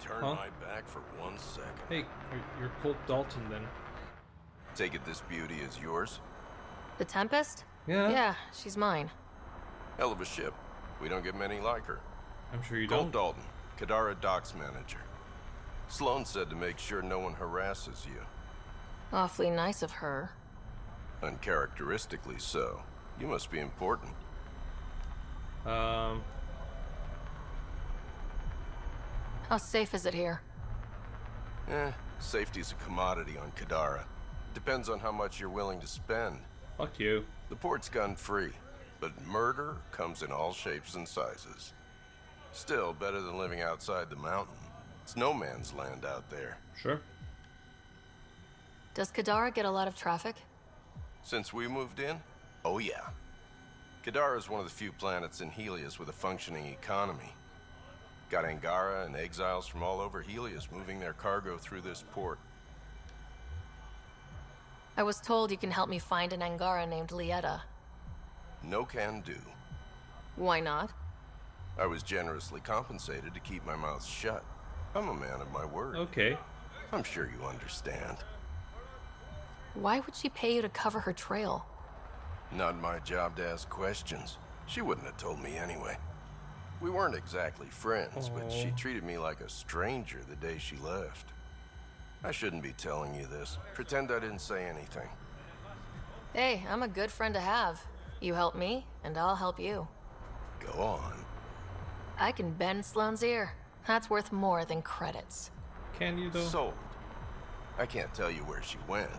turn my back for 1 second. Hey, you're Colt Dalton then. Take it this beauty is yours? The Tempest? Yeah. Yeah, she's mine. Hell of a ship. We don't get many like her. I'm sure you Colt don't. Dalton, Kadara docks manager. Sloan said to make sure no one harasses you. Awfully nice of her. Uncharacteristically so. You must be important. How safe is it here? Safety's a commodity on Kadara. Depends on how much you're willing to spend. Fuck you. The port's gun-free, but murder comes in all shapes and sizes. Still, better than living outside the mountain. It's no man's land out there. Sure. Does Kadara get a lot of traffic? Since we moved in? Oh yeah. Kadara is one of the few planets in Helios with a functioning economy. Got Angara and exiles from all over Helios moving their cargo through this port. I was told you can help me find an Angara named Lieta. No can do. Why not? I was generously compensated to keep my mouth shut. I'm a man of my word. Okay. I'm sure you understand. Why would she pay you to cover her trail? Not my job to ask questions. She wouldn't have told me anyway. We weren't exactly friends, but she treated me like a stranger the day she left. I shouldn't be telling you this. Pretend I didn't say anything. Hey, I'm a good friend to have. You help me, and I'll help you. Go on. I can bend Sloane's ear. That's worth more than credits. Can you though? Sold. I can't tell you where she went.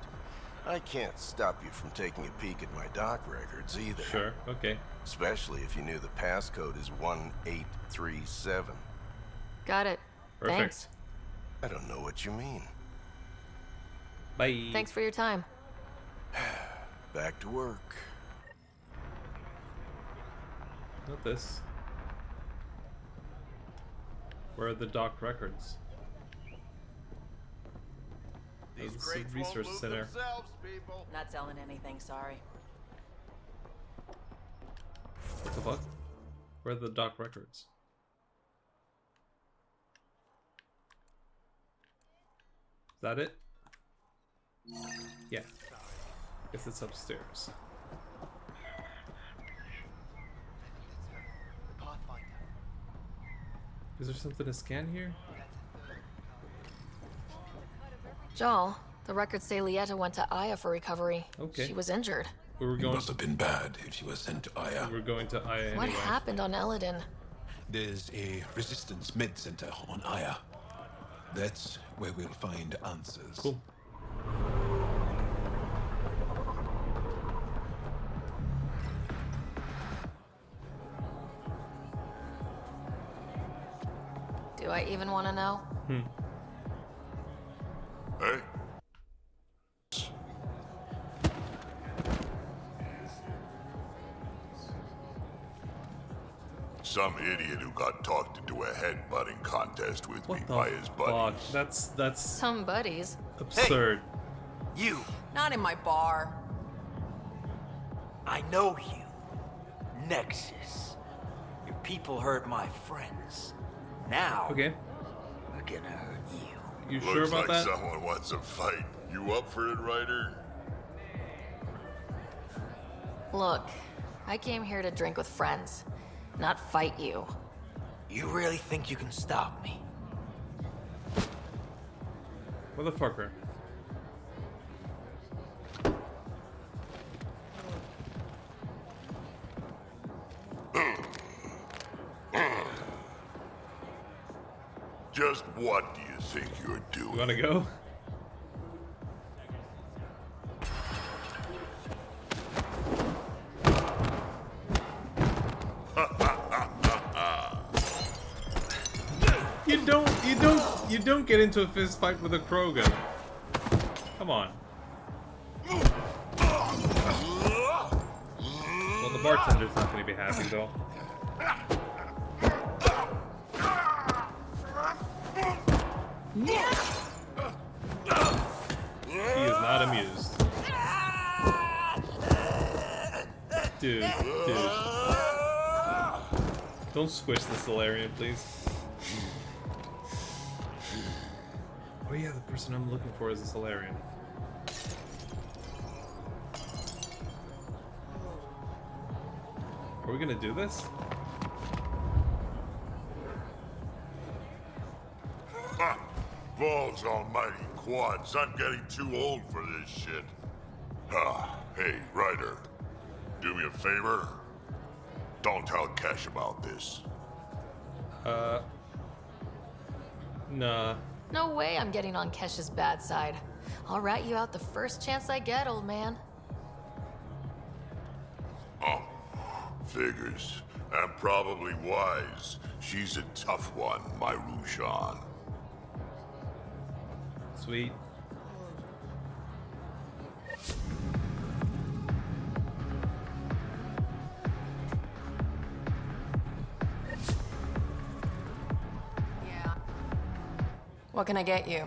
I can't stop you from taking a peek at my doc records either. Sure, okay. Especially if you knew the passcode is 1837. Got it. Perfect. Thanks. I don't know what you mean. Bye. Thanks for your time. Back to work. Not this. Where are the doc records? These This is crates the research won't move center. themselves, people. Not selling anything, sorry. What the fuck? Where are the doc records? Is that it? Yeah. Guess it's upstairs. Is there something to scan here? Jal, the records say Lieta went to Aya for recovery. Okay. She was injured. We were It going. must have been bad if she was sent to Aya. We're going to Aya anyway. What happened on Eladin? There's a resistance med center on Aya. That's where we'll find answers. Cool. Do I even want to know? Hey. Some idiot who got talked into a headbutting contest with me What the by his fuck? buddies. That's Some buddies. absurd. You! Not in my bar. I know you. Nexus. Your people hurt my friends. Now, Okay. we're gonna hurt you. You sure Looks about like that? someone wants a fight. You up for it, Ryder? Look, I came here to drink with friends, not fight you. You really think you can stop me? Motherfucker. Just what do you think you're doing? You wanna go? You don't get into a fist fight with a Krogan. Come on. Well, the bartender's not gonna be happy though. He is not amused. Dude. Don't squish the Solarian, please. Oh yeah, the person I'm looking for is a Solarian. Are we gonna do this? Ha! Balls almighty quads, I'm getting too old for this shit. Ah, hey, Ryder. Do me a favor. Don't tell Cash about this. Nah. No way I'm getting on Kesh's bad side. I'll rat you out the first chance I get, old man. Oh, figures. And probably wise. She's a tough one, my Rushan. Sweet. Yeah. What can I get you?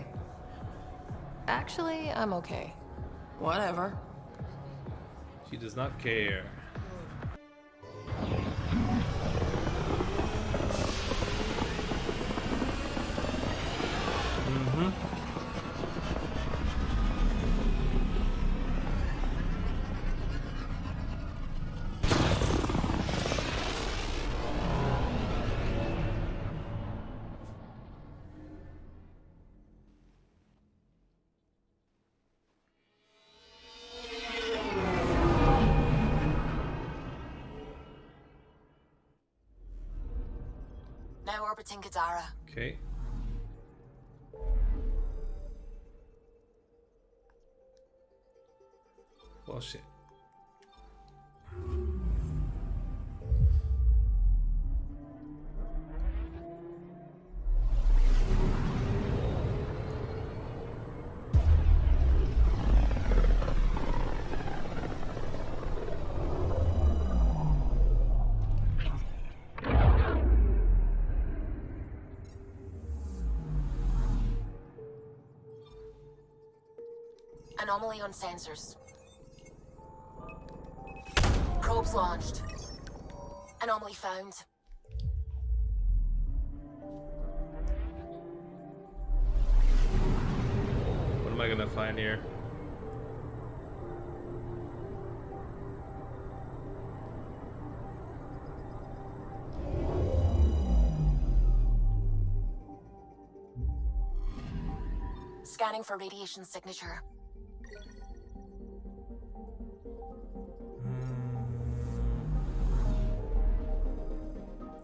Actually, I'm okay. Whatever. She does not care. Now orbiting Gadara. Okay. Well, shit. Anomaly on sensors. Probes launched. Anomaly found. What am I gonna find here? Scanning for radiation signature.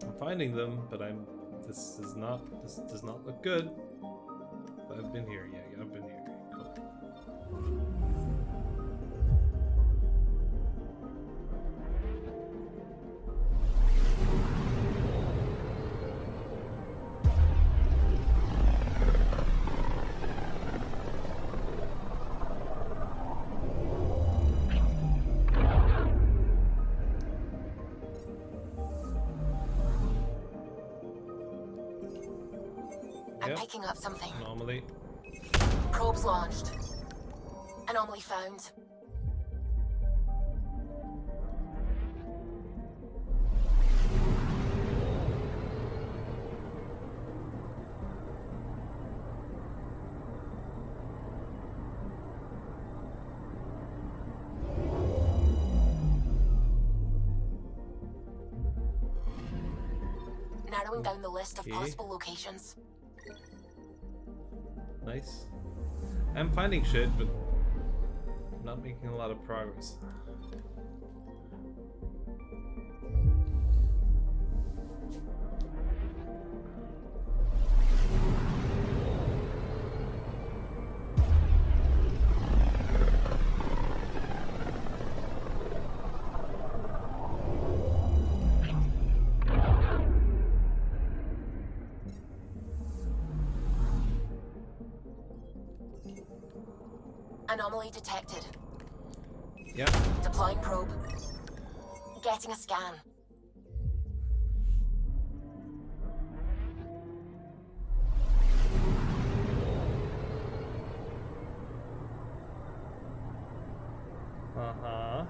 I'm finding them, but this does not look good. I've been here, yeah, I've been here. Cool. I'm Yep. picking up something. Anomaly. Probes launched. Anomaly found. Narrowing down the list of Okay. possible locations. Nice. I'm finding shit, but not making a lot of progress. Anomaly detected. Yeah. Deploying probe. Getting a scan. Uh-huh.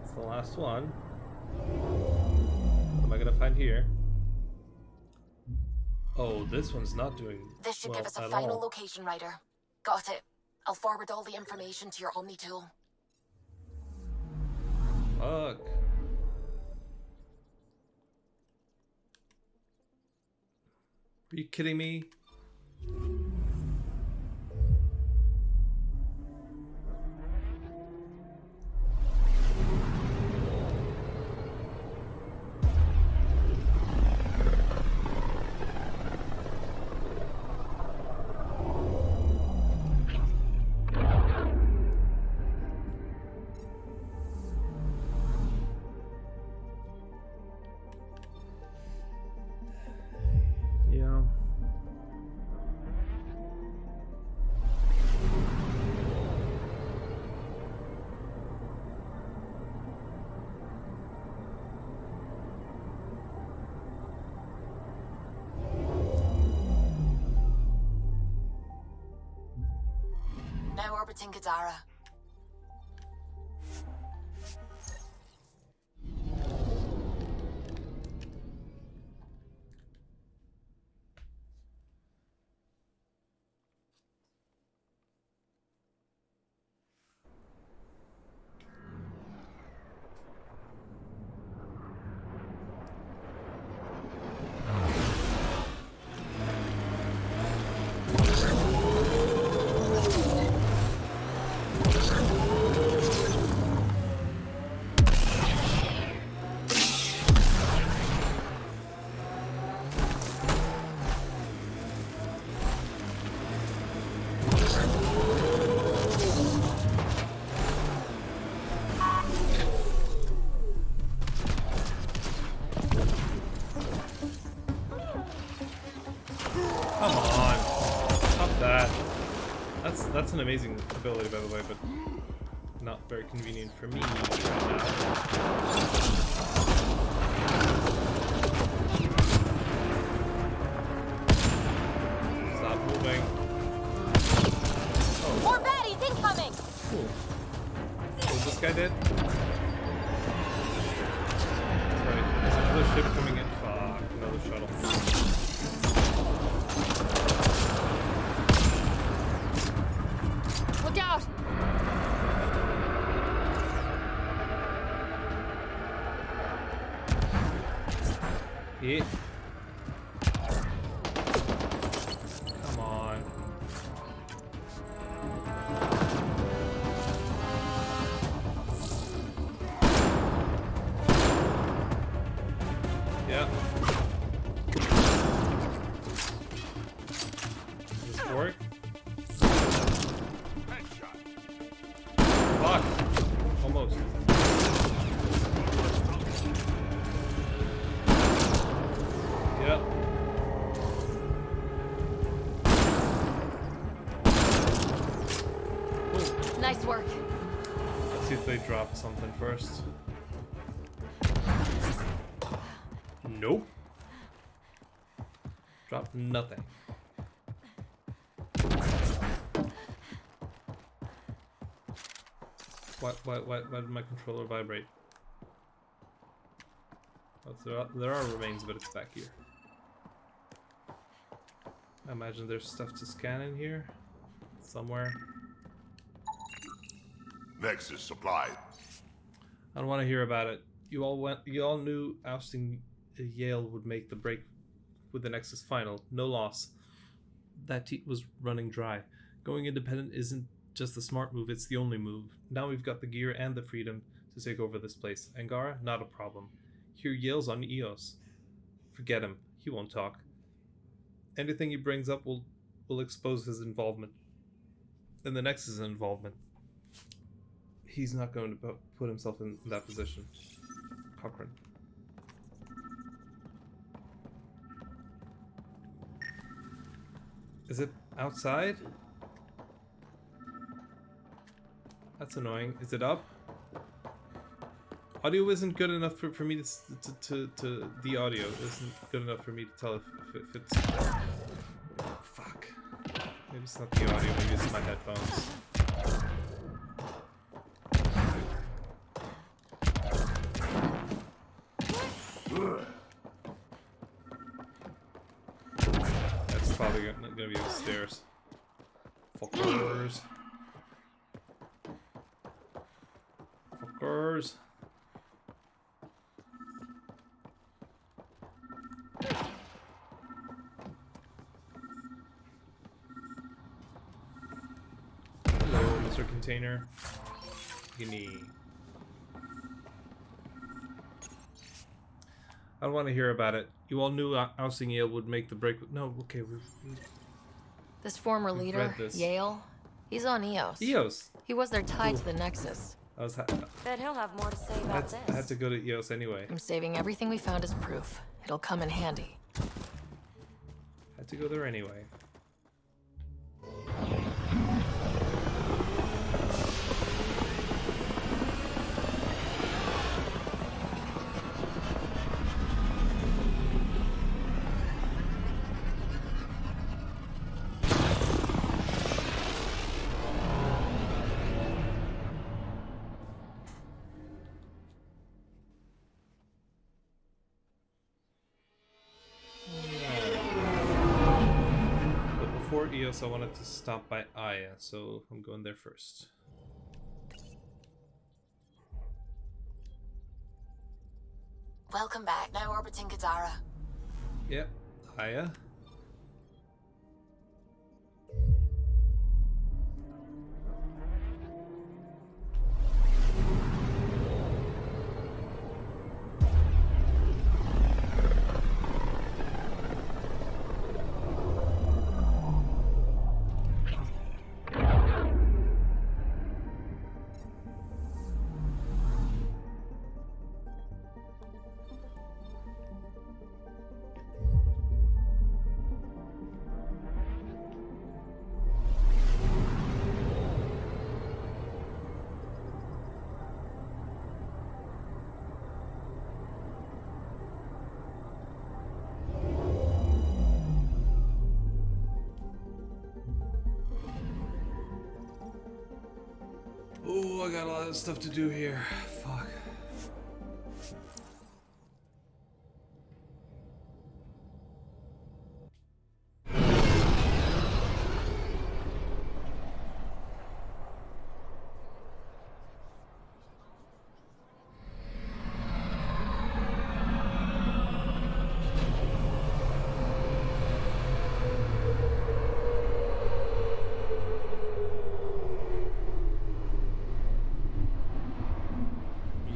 It's the last one. What am I gonna find here? Oh, this one's not doing This should well give us a at final all. location, Ryder. Got it. I'll forward all the information to your Omni tool. Fuck. Are you kidding me? Yeah. Now orbiting Gadara. Come on. Stop that. That's an amazing ability, by the way, but not very convenient for me right now. Stop moving. Oh, More baddies incoming! cool. Oh, this guy did? Right, there's another ship coming in. Fuck, another shuttle. Look out! Yeah. Come on. Yeah. Does this work? Fuck. Almost. Yep. Cool. Nice work. Let's see if they drop something first. Nope. Drop nothing. Why did my controller vibrate? Oh, there are remains, but it's back here. I imagine there's stuff to scan in here. Somewhere. Nexus supplied. I don't want to hear about it. You all knew ousting Yale would make the break with the Nexus final. No loss. That team was running dry. Going independent isn't just the smart move, it's the only move. Now we've got the gear and the freedom to take over this place. Angara, not a problem. Here Yale's on EOS. Forget him. He won't talk. Anything he brings up will expose his involvement. And the Nexus involvement. He's not going to put himself in that position. Cochrane. Is it outside? That's annoying. Is it up? Audio isn't good enough for me to the audio isn't good enough for me to tell if it's... Oh, fuck. Maybe it's not the audio, maybe it's my headphones. gonna be upstairs. Fuckers. Fuckers. Hello, Mr. Container. Gimme. I don't want to hear about it. You all knew ousting Yale would make the break. No, okay, This former We've leader, read this. Yale, he's on EOS. EOS. He was there tied Ooh. to the Nexus. I Bet he'll have more to say about had to go to EOS anyway. I'm saving everything we found as proof. It'll come in handy. Had to go there anyway. Before EOS, I wanted to stop by Aya, so I'm going there first. Welcome back. Now orbiting Gadara. Yep, Aya. Oh, I got a lot of stuff to do here. Fuck.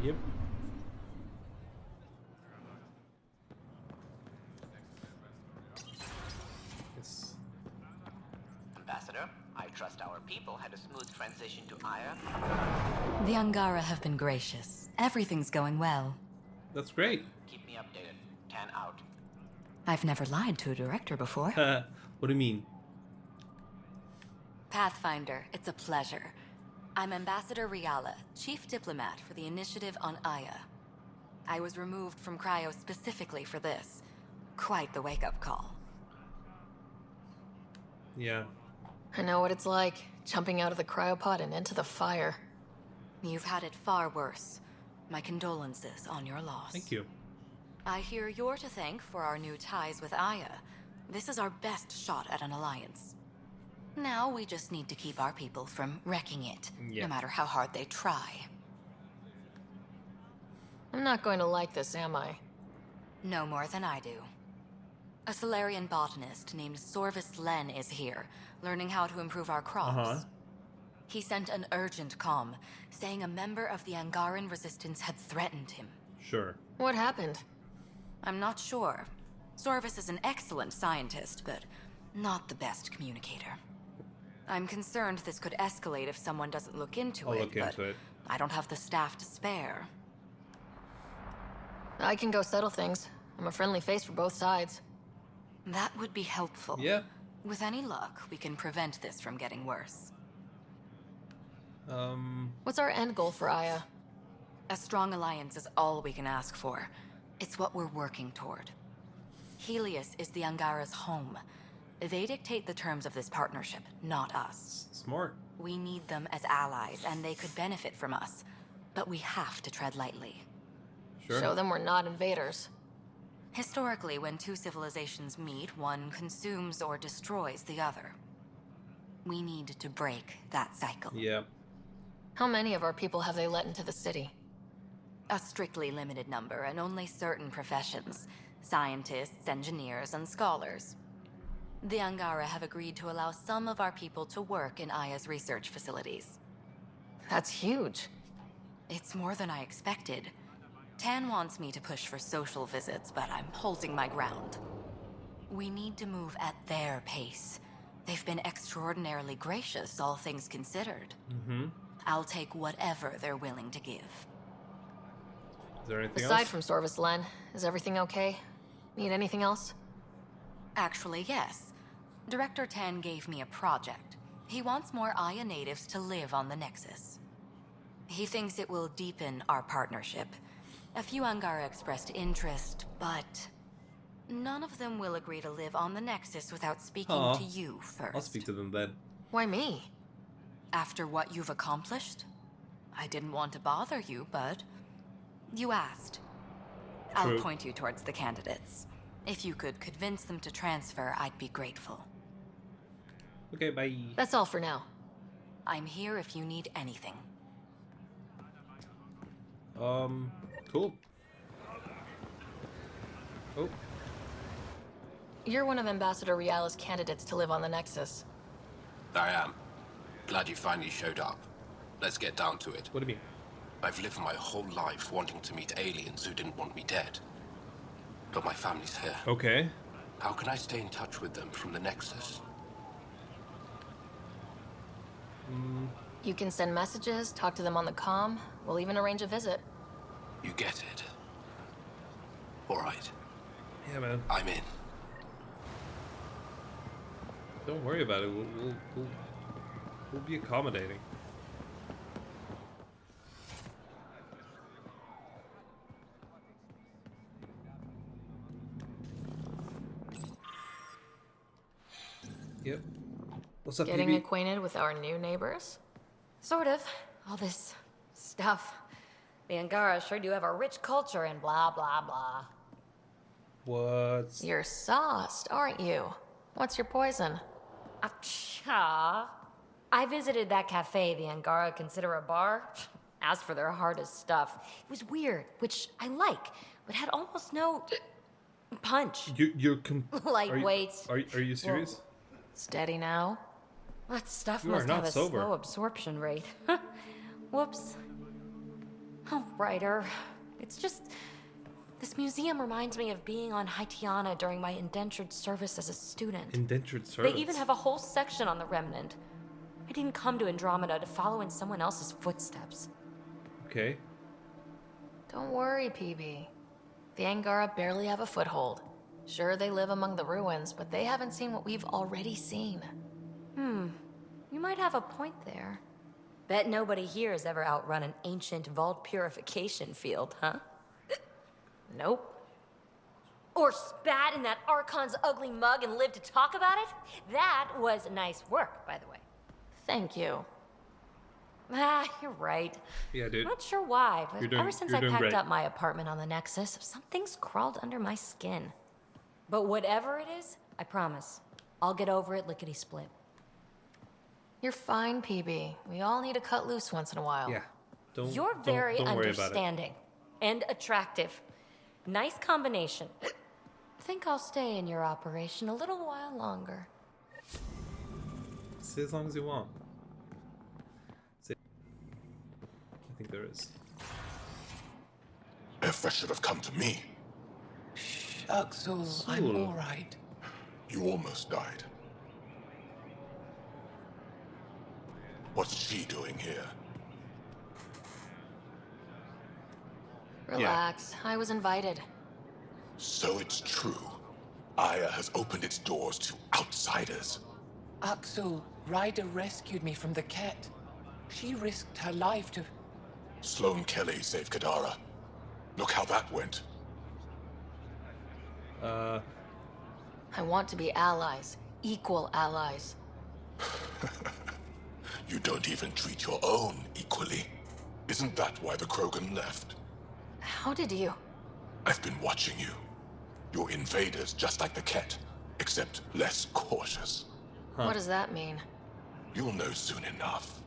Yep. Yes. Ambassador, I trust our people had a smooth transition to Aya. The Angara have been gracious. Everything's going well. That's great. Keep me updated. 10 out. I've never lied to a director before. What do you mean? Pathfinder, it's a pleasure. I'm Ambassador Riala, Chief Diplomat for the Initiative on Aya. I was removed from Cryo specifically for this. Quite the wake-up call. Yeah. I know what it's like, jumping out of the cryopod and into the fire. You've had it far worse. My condolences on your loss. Thank you. I hear you're to thank for our new ties with Aya. This is our best shot at an alliance. Now we just need to keep our people from wrecking it, Yeah. no matter how hard they try. I'm not going to like this, am I? No more than I do. A Solarian botanist named Sorvis Len is here, learning how to improve our crops. Uh-huh. He sent an urgent comm, saying a member of the Angaran resistance had threatened him. Sure. What happened? I'm not sure. Sorvis is an excellent scientist, but not the best communicator. I'm concerned this could escalate if someone doesn't look into I'll it, look but into it. I don't have the staff to spare. I can go settle things. I'm a friendly face for both sides. That would be helpful. Yeah. With any luck, we can prevent this from getting worse. What's our end goal for Aya? A strong alliance is all we can ask for. It's what we're working toward. Helios is the Angara's home. They dictate the terms of this partnership, not us. Smart. We need them as allies, and they could benefit from us. But we have to tread lightly. Sure. Show them we're not invaders. Historically, when two civilizations meet, one consumes or destroys the other. We need to break that cycle. Yeah. How many of our people have they let into the city? A strictly limited number, and only certain professions. Scientists, engineers, and scholars. The Angara have agreed to allow some of our people to work in Aya's research facilities. That's huge. It's more than I expected. Tan wants me to push for social visits, but I'm holding my ground. We need to move at their pace. They've been extraordinarily gracious, all things considered. Mm-hmm. I'll take whatever they're willing to give. Is there anything Aside else? from Sorvis Len, is everything okay? Need anything else? Actually, yes. Director Tan gave me a project. He wants more Aya natives to live on the Nexus. He thinks it will deepen our partnership. A few Angara expressed interest, but none of them will agree to live on the Nexus without speaking Aw. to you first. I'll speak to them then. Why me? After what you've accomplished? I didn't want to bother you, but you asked. I'll True. point you towards the candidates. If you could convince them to transfer, I'd be grateful. Okay, bye. That's all for now. I'm here if you need anything. Cool. Oh, You're one of Ambassador Riala's candidates to live on the Nexus. I am. Glad you finally showed up. Let's get down to it. what do you mean? I've lived my whole life wanting to meet aliens who didn't want me dead. But my family's here. Okay. How can I stay in touch with them from the Nexus? You can send messages, talk to them on the comm. We'll even arrange a visit. You get it. All right, Yeah, man. I'm in. Don't worry about it. We'll be accommodating. Yep. What's up, Getting PB? acquainted with our new neighbors? Sort of. All this stuff. The Angara sure do have a rich culture and blah, blah, blah. What's... You're sauced, aren't you? What's your poison? I visited that cafe the Angara consider a bar. Asked for their hardest stuff. It was weird, which I like, but had almost no punch. You're Lightweight. Are you serious? Steady now. That stuff You are must not have a sober. slow absorption rate. Whoops. Oh, writer. It's just... This museum reminds me of being on Haitiana during my indentured service as a student. Indentured service. They even have a whole section on the Remnant. I didn't come to Andromeda to follow in someone else's footsteps. Okay. Don't worry, PB. The Angara barely have a foothold. Sure, they live among the ruins, but they haven't seen what we've already seen. You might have a point there. Bet nobody here has ever outrun an ancient vault purification field, huh? Nope. Or spat in that Archon's ugly mug and lived to talk about it? That was nice work, by the way. Thank you. You're right. Yeah, dude. Not sure why, but ever since you're I doing packed great. up my apartment on the Nexus, something's crawled under my skin. But whatever it is, I promise, I'll get over it lickety-split. You're fine, PB. We all need to cut loose once in a while. Yeah. You're very don't worry about it. understanding and attractive. Nice combination. Think I'll stay in your operation a little while longer. Stay as long as you want. Stay. I think there is. If should have come to me. Axel, I'm Cool. all right. You almost died. What's she doing here? Relax. I was invited. So it's true. Aya has opened its doors to outsiders. Axel, Ryder rescued me from the cat. She risked her life to... Sloane Kelly saved Kadara. Look how that went. I want to be allies. Equal allies. You don't even treat your own equally. Isn't that why the Krogan left? How did you? I've been watching you. You're invaders just like the Ket, except less cautious. What does that mean? You'll know soon enough.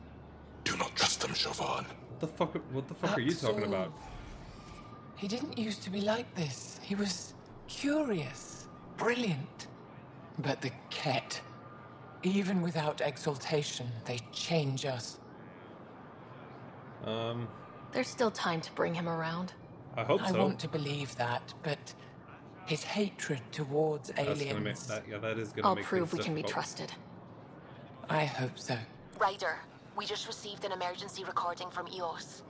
Do not trust them, Chauvin. What the fuck are you talking about? He didn't used to be like this. He was curious, brilliant. But the Ket, even without exaltation, they change us. There's still time to bring him around. I hope so. I want to believe that, but his hatred towards aliens... that is gonna I'll make prove we things can be difficult. trusted. I hope so. Ryder, we just received an emergency recording from EOS.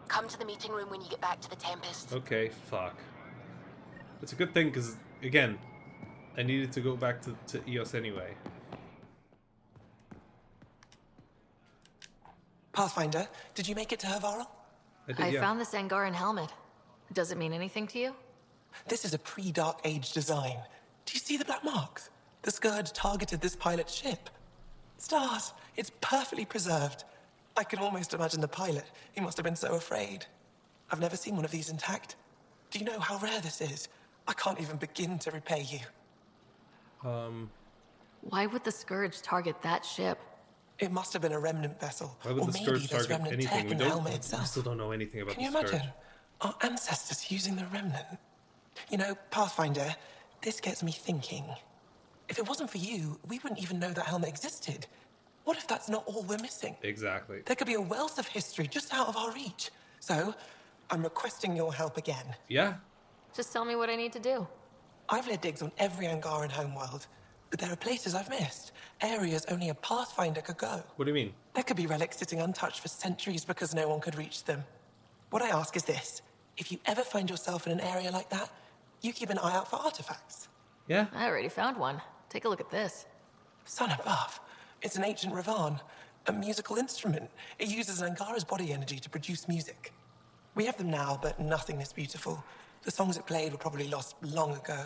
Come to the meeting room when you get back to the Tempest. Okay, fuck. It's a good thing, because, again, I needed to go back to EOS anyway. Pathfinder, did you make it to Hervarl? I found this Angaran helmet. Does it mean anything to you? This is a pre-Dark Age design. Do you see the black marks? The Scourge targeted this pilot's ship. Stars, it's perfectly preserved. I can almost imagine the pilot. He must have been so afraid. I've never seen one of these intact. Do you know how rare this is? I can't even begin to repay you. Why would the Scourge target that ship? It must have been a remnant vessel. Why would or the maybe Scourge there's target remnant anything? tech We in the helmet itself. still don't know anything about Can the you Scourge. imagine? Our ancestors using the remnant. You know, Pathfinder, this gets me thinking. If it wasn't for you, we wouldn't even know that helmet existed. What if that's not all we're missing? Exactly. There could be a wealth of history just out of our reach. So, I'm requesting your help again. Yeah? Just tell me what I need to do. I've led digs on every Angaran homeworld, but there are places I've missed. Areas only a Pathfinder could go. What do you mean? There could be relics sitting untouched for centuries because no one could reach them. What I ask is this. If you ever find yourself in an area like that, you keep an eye out for artifacts. Yeah? I already found one. Take a look at this. Son above. It's an ancient Ravan, a musical instrument. It uses Angara's body energy to produce music. We have them now, but nothing this beautiful. The songs it played were probably lost long ago.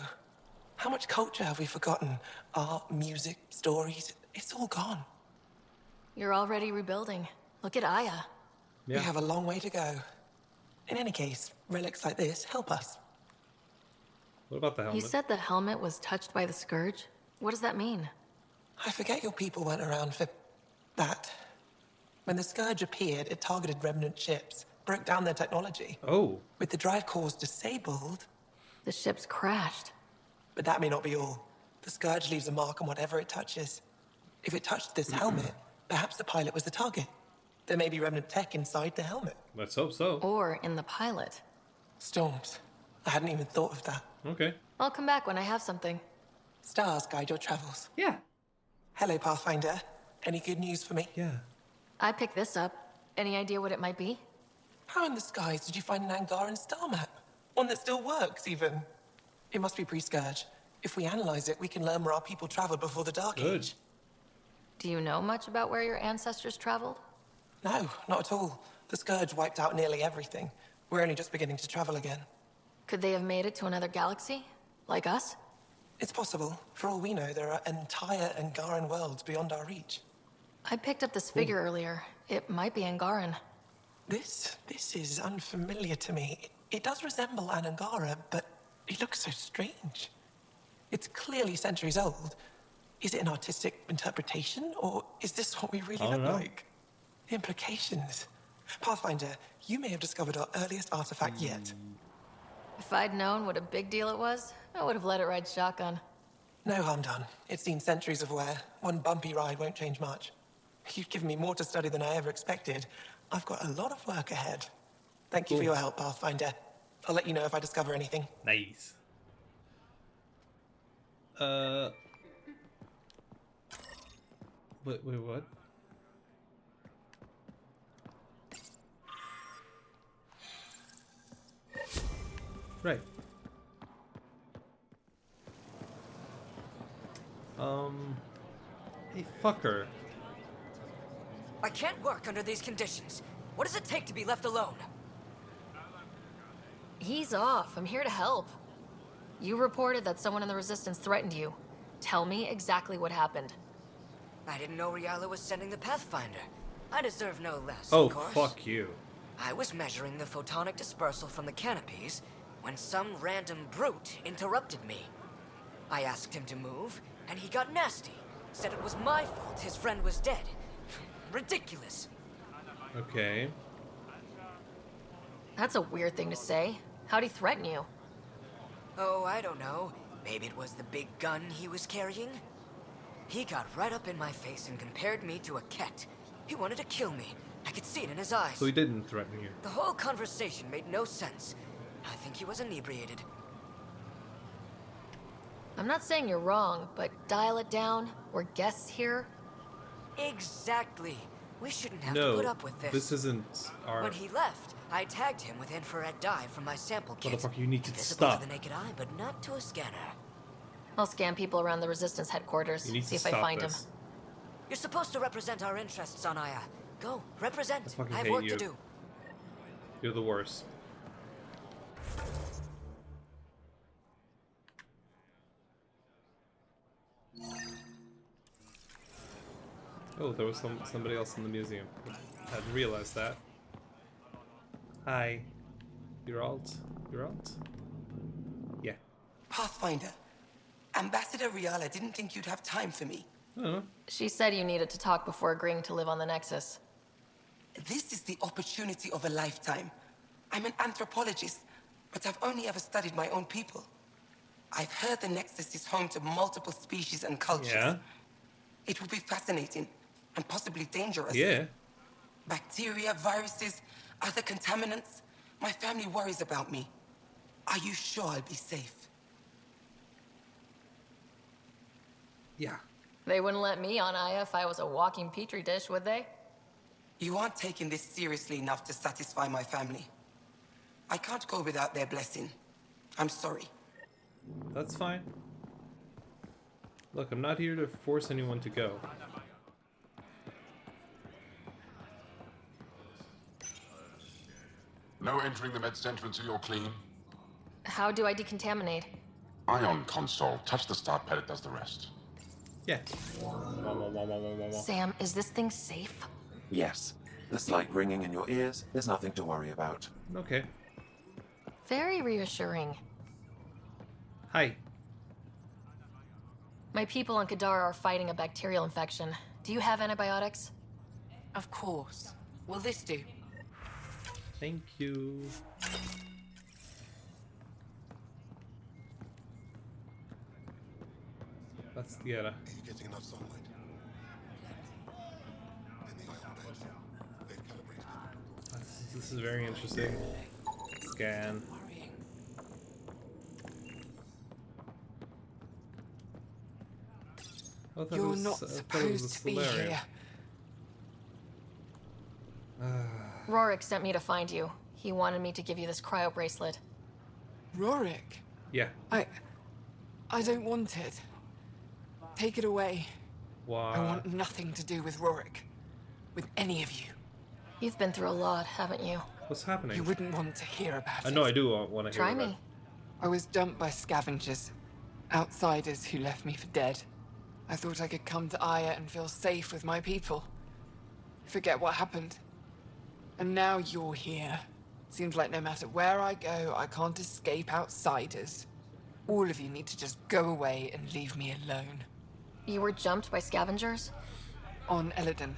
How much culture have we forgotten? Art, music, stories, it's all gone. You're already rebuilding. Look at Aya. We have a long way to go. In any case, relics like this help us. What about the helmet? You said the helmet was touched by the Scourge? What does that mean? I forget your people weren't around for that. When the Scourge appeared, it targeted remnant ships, broke down their technology. Oh. With the drive cores disabled... The ships crashed. But that may not be all. The Scourge leaves a mark on whatever it touches. If it touched this helmet, perhaps the pilot was the target. There may be remnant tech inside the helmet. Let's hope so. Or in the pilot. Storms. I hadn't even thought of that. Okay. I'll come back when I have something. Stars guide your travels. Yeah. Hello, Pathfinder. Any good news for me? Yeah. I picked this up. Any idea what it might be? How in the skies did you find an Angaran star map? One that still works, even. It must be pre-Scourge. If we analyze it, we can learn where our people traveled before the Dark Age. Do you know much about where your ancestors traveled? No, not at all. The Scourge wiped out nearly everything. We're only just beginning to travel again. Could they have made it to another galaxy? Like us? It's possible. For all we know, there are entire Angaran worlds beyond our reach. I picked up this figure earlier. It might be Angaran. This is unfamiliar to me. It does resemble an Angara, but it looks so strange. It's clearly centuries old. Is it an artistic interpretation, or is this what we really look like? The implications. Pathfinder, you may have discovered our earliest artifact yet. If I'd known what a big deal it was, I would have let it ride shotgun. No harm done. It's seen centuries of wear. One bumpy ride won't change much. You've given me more to study than I ever expected. I've got a lot of work ahead. Thank you for your help, Pathfinder. I'll let you know if I discover anything. Nice. Wait, what? Right. Hey, fucker. I can't work under these conditions. What does it take to be left alone? Ease off. I'm here to help. You reported that someone in the Resistance threatened you. Tell me exactly what happened. I didn't know Riala was sending the Pathfinder. I deserve no less, Oh, of course. fuck you. I was measuring the photonic dispersal from the canopies, when some random brute interrupted me. I asked him to move, and he got nasty. Said it was my fault his friend was dead. Ridiculous. Okay. That's a weird thing to say. How'd he threaten you? Oh, I don't know. Maybe it was the big gun he was carrying? He got right up in my face and compared me to a cat. He wanted to kill me. I could see it in his eyes. So he didn't threaten you. The whole conversation made no sense. I think he was inebriated. I'm not saying you're wrong, but dial it down. We're guests here. Exactly. We shouldn't have to put up with this. This isn't our... When he left, I tagged him with infrared dye from my sample kit. Motherfucker, you need to Visible stop. to the naked eye, but not to a scanner. I'll scan people around the Resistance headquarters, You need see to if I stop find him. this. You're supposed to represent our interests on Aya. Go, represent. I fucking I have hate work you. to do. You're the worst. Oh, there was somebody else in the museum. I hadn't realized that. Hi. You're alt? You're alt? Yeah. Pathfinder, Ambassador Riala didn't think you'd have time for me. Oh. She said you needed to talk before agreeing to live on the Nexus. This is the opportunity of a lifetime. I'm an anthropologist, but I've only ever studied my own people. I've heard the Nexus is home to multiple species and cultures. Yeah. It will be fascinating and possibly dangerous. Yeah. Bacteria, viruses, other contaminants. My family worries about me. Are you sure I'll be safe? Yeah. They wouldn't let me on Aya if I was a walking petri dish, would they? You aren't taking this seriously enough to satisfy my family. I can't go without their blessing. I'm sorry. That's fine. Look, I'm not here to force anyone to go. No entering the med center until you're clean. How do I decontaminate? Ion console. Touch the start pad, it does the rest. Yeah. Sam, is this thing safe? Yes. The slight ringing in your ears, there's nothing to worry about. Okay. Very reassuring. Hi. My people on Kadara are fighting a bacterial infection. Do you have antibiotics? Of course. Will this do? Thank you. That's the Are you getting enough sunlight? This is very interesting. Scan. You're not supposed to be here. Rorik sent me to find you. He wanted me to give you this cryo bracelet. Rorik? Yeah. I don't want it. Take it away. Why? I want nothing to do with Rorik. With any of you. You've been through a lot, haven't you? What's happening? You wouldn't want to hear about it. I know I do want to hear Try about it. me. I was dumped by scavengers. Outsiders who left me for dead. I thought I could come to Aya and feel safe with my people. Forget what happened. And now you're here. Seems like no matter where I go, I can't escape outsiders. All of you need to just go away and leave me alone. You were jumped by scavengers? On Eladon.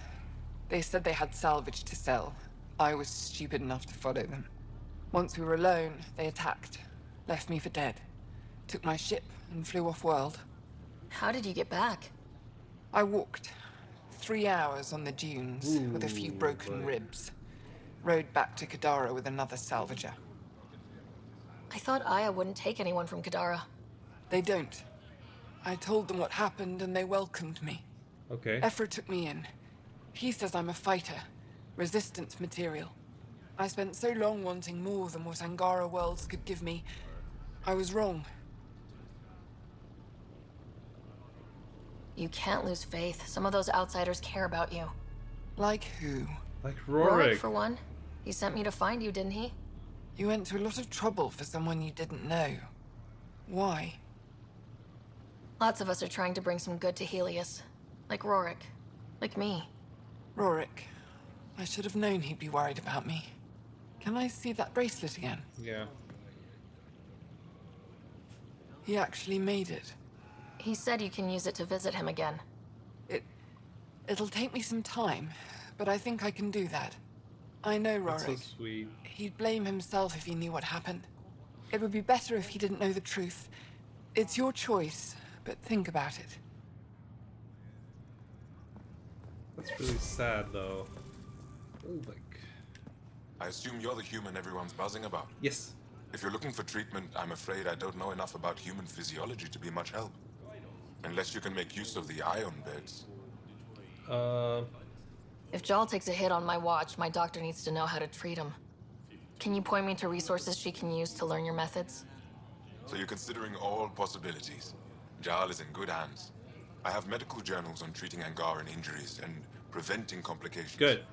They said they had salvage to sell. I was stupid enough to follow them. Once we were alone, they attacked. Left me for dead. Took my ship and flew off-world. How did you get back? I walked. 3 hours on the dunes with a few broken ribs. Rode back to Kadara with another salvager. I thought Aya wouldn't take anyone from Kadara. They don't. I told them what happened and they welcomed me. Okay. Ephra took me in. He says I'm a fighter. Resistance material. I spent so long wanting more than what Angara worlds could give me. I was wrong. You can't lose faith. Some of those outsiders care about you. Like who? Like Rorik, for one. He sent me to find you, didn't he? You went to a lot of trouble for someone you didn't know. Why? Lots of us are trying to bring some good to Helios. Like Rorik. Like me. Rorik. I should have known he'd be worried about me. Can I see that bracelet again? Yeah. He actually made it. He said you can use it to visit him again. It'll take me some time, but I think I can do that. I know That's Rorik. so sweet. He'd blame himself if he knew what happened. It would be better if he didn't know the truth. It's your choice, but think about it. That's really sad, though. Ulvik. I assume you're the human everyone's buzzing about. Yes. If you're looking for treatment, I'm afraid I don't know enough about human physiology to be much help. Unless you can make use of the ion beds. If Jal takes a hit on my watch, my doctor needs to know how to treat him. Can you point me to resources she can use to learn your methods? So you're considering all possibilities. Jal is in good hands. I have medical journals on treating Angaran injuries and preventing complications. Good.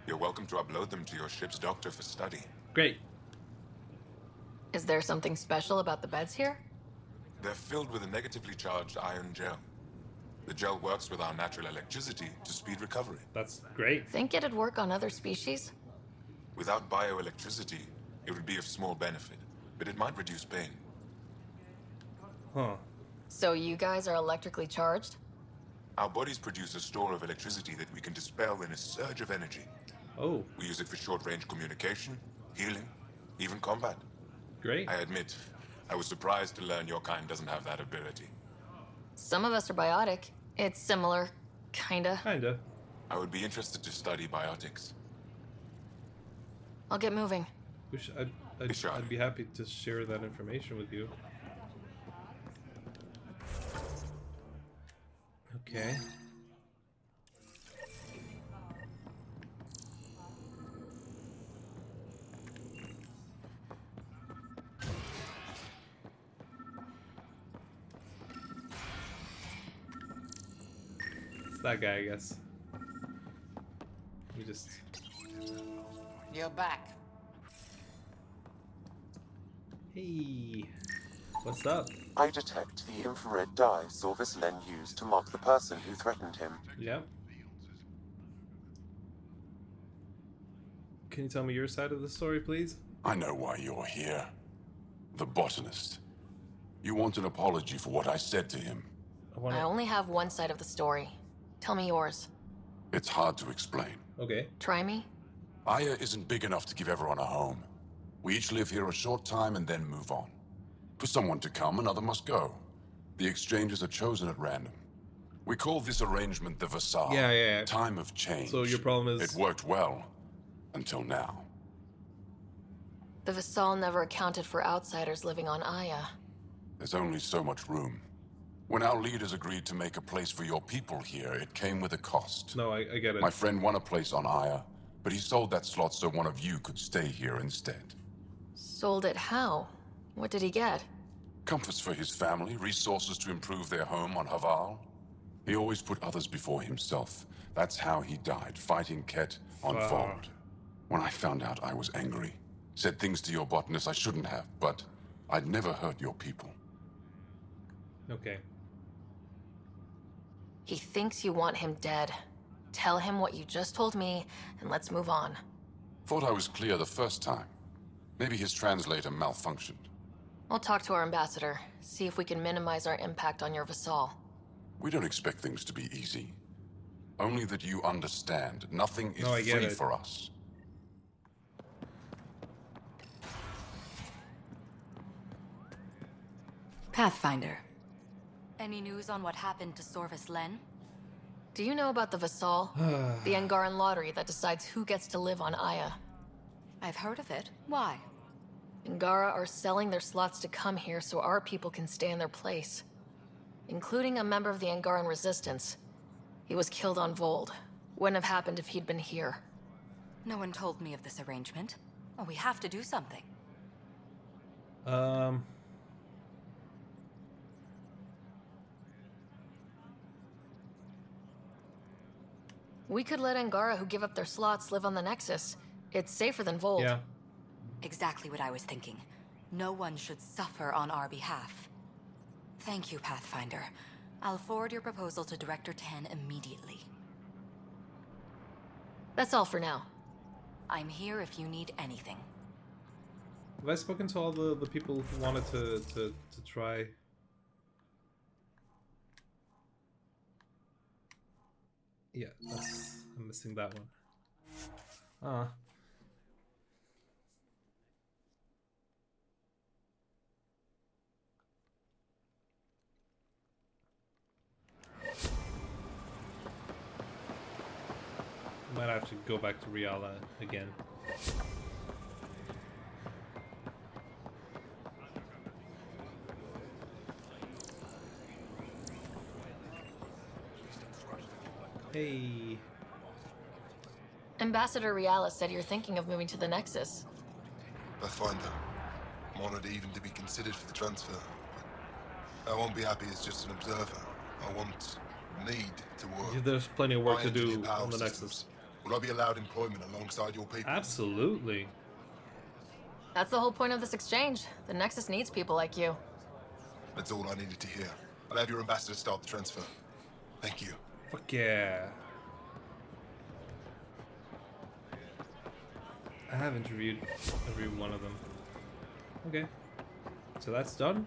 You're welcome to upload them to your ship's doctor for study. Great. Is there something special about the beds here? They're filled with a negatively charged ion gel. The gel works with our natural electricity to speed recovery. That's great. Think it'd work on other species? Without bioelectricity, it would be of small benefit, but it might reduce pain. Huh. So you guys are electrically charged? Our bodies produce a store of electricity that we can dispel in a surge of energy. Oh. We use it for short-range communication, healing, even combat. Great. I admit, I was surprised to learn your kind doesn't have that ability. Some of us are biotic. It's similar, kinda. Kinda. I would be interested to study biotics. I'll get moving. I'd be happy to share that information with you. Okay. It's that guy, I guess. We just... You're back. Hey, what's up? I detect the infrared dye Sorvis Len used to mark the person who threatened him. Yeah. Can you tell me your side of the story, please? I know why you're here. The botanist. You want an apology for what I said to him. I only have one side of the story. Tell me yours. It's hard to explain. Okay. Try me? Aya isn't big enough to give everyone a home. We each live here a short time and then move on. For someone to come, another must go. The exchanges are chosen at random. We call this arrangement the Vassal. Yeah. Time of change. So your problem is... It worked well. Until now. The Vassal never accounted for outsiders living on Aya. There's only so much room. When our leaders agreed to make a place for your people here, it came with a cost. No, I get it. My friend won a place on Aya, but he sold that slot so one of you could stay here instead. Sold it how? What did he get? Comforts for his family, resources to improve their home on Haval. He always put others before himself. That's how he died, fighting Ket on Ford. When I found out, I was angry. Said things to your botanist I shouldn't have, but I'd never hurt your people. Okay. He thinks you want him dead. Tell him what you just told me, and let's move on. Thought I was clear the first time. Maybe his translator malfunctioned. I'll talk to our ambassador, see if we can minimize our impact on your Vassal. We don't expect things to be easy. Only that you understand, nothing is I get free it. for us. Pathfinder. Any news on what happened to Sorvis Len? Do you know about the Vassal? The Angaran lottery that decides who gets to live on Aya. I've heard of it. Why? Angara are selling their slots to come here so our people can stay in their place. Including a member of the Angaran resistance. He was killed on Vold. Wouldn't have happened if he'd been here. No one told me of this arrangement. Oh, we have to do something. We could let Angara who give up their slots live on the Nexus. It's safer than Vold. Yeah. Exactly what I was thinking. No one should suffer on our behalf. Thank you, Pathfinder. I'll forward your proposal to Director 10 immediately. That's all for now. I'm here if you need anything. Have I spoken to all the people who wanted to try Yeah, I'm missing that one. Ah. Might have to go back to Riala again. Hey. Ambassador Riala said you're thinking of moving to the Nexus. Pathfinder. I'm honored even to be considered for the transfer. But I won't be happy as just an observer. Need to work. There's plenty of work I to do engineer power on the systems. Nexus. Will I be allowed employment alongside your people? Absolutely. That's the whole point of this exchange. The Nexus needs people like you. That's all I needed to hear. I'll have your ambassador start the transfer. Thank you. Fuck yeah. I have interviewed every one of them. Okay. So that's done.